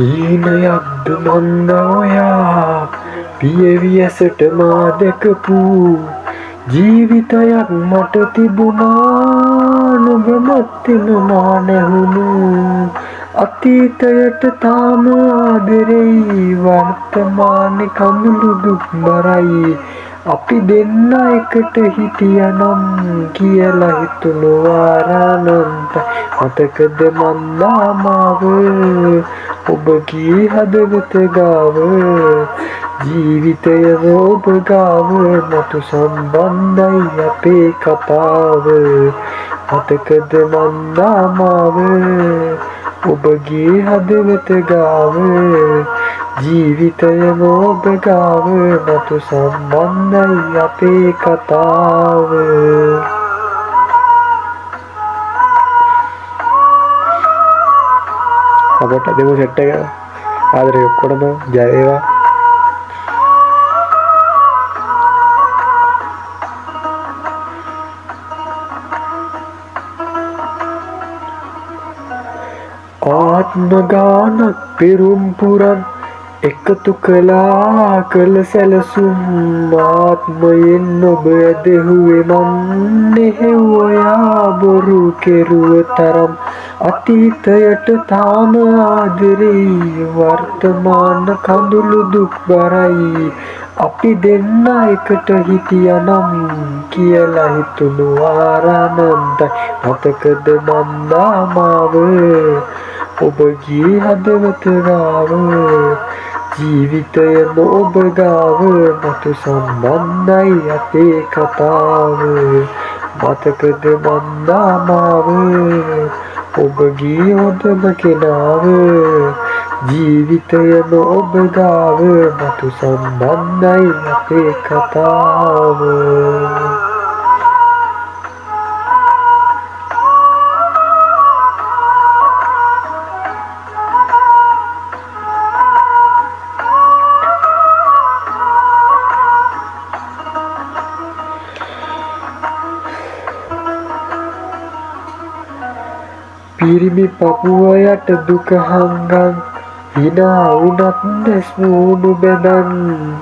ඊනයක්ද මන්ද ඔයා පියවියසට මා දැකපු ජීවිතයක් මට තිබුණා නුඹමත්තින මා නැහුණු අතීතයට තාම ආදරෙයි වර්තමානෙ කඳුළු දුක් බරයි අපි දෙන්න එකට හිටියනම් කියලා හිතුණු වාරානන්ත මතකද මන්දාමාව ඔබ කී හදවත ගාව ජීවිතයම ඔබ ගාව මතු සම්බන්ධයි අපේ කතාව මතකද මන්දාමාව ඔබගේ හදවත ගාව ජීවිතයම ඔබ ගාව මතු සම්බන්ධයි අපේ කතාව අපට දෙමු සෙට් එක ආදරේ ඔක්කොටම ජය වේවා ආත්ම ගානක් පෙරුම් පුරන් එකතු කළා කළ සැලසුම් ආත්මයෙන් ඔබ ඇදහුවේ මන් එහෙව් ඔයා බොරු කෙරුව තරම් අතීතයට තාම ආදරෙයි වර්තමාන කඳුළු දුක් බරයි අපි දෙන්න එකට හිටියනම් කියලා හිතුණු ආරානන්තයි මතකද මන්දාමාව ඔබගේ හදවත ගාව ජීවිතයම ඔබ ගාව මතු සම්බන්ධයි අපේ කතාව මතකද මන්දාමාව ඔබගේ හොඳම කෙනාව ජීවිතයම ඔබ ගාව මතු සම්බන්ධයි අපේ කතාව පිරිමි පපුව යට දුක හංගන් හිනා වුණත් දැස් මූණු බැඳන්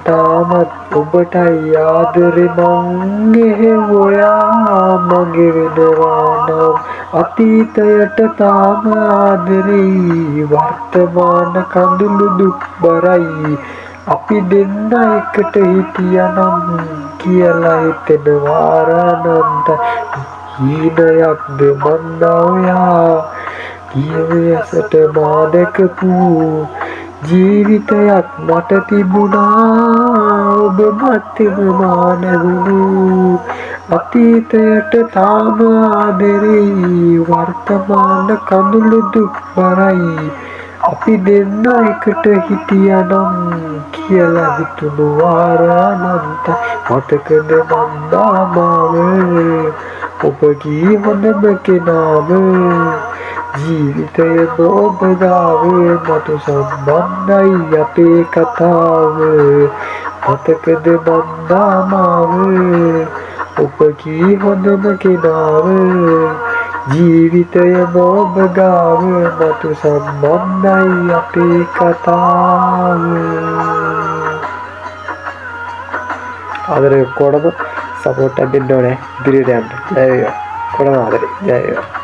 තාමත් ඔබටයි ආදරේ මං එහෙව් ඔයා මගේ වෙනවා නම් අතීතයට තාම ආදරෙයි වර්තමාන කඳුළු දුක් බරයි අපි දෙන්න එකට හිටියනම් කියලා හිතෙනවා ආරානන්ත ඊනයක්ද මන්දා ඔයා පියවියසට මා දැකපු ජීවිතයක් මට තිබුණා ඔබ මත්තිම මා නැහුණු අතීතයට තාම ආදරෙයි වර්තමාන කඳුළු දුක් බරයි අපි දෙන්න එකට හිටියනම් කියලා හිතුණු ආරානන්ත මතකද මන්දාමාව ඔබගේ හොඳම කෙනාව ජීවිතයම ඔබ ගාව මතු සම්බන්ධයි අපේ කතාව මතකද මන්දාමාව ඔබගේ හොඳම කෙනාව ජීවිතයම ඔබ ගාව මතු සම්බන්ධයි අපේ කතාව ආදරේ ඔක්කොටම සපෝට් එකක් දෙන්න ඕනේ ඉදිරියට යන්න ජය වේවා කොහොමද ආදරේ ජය වේවා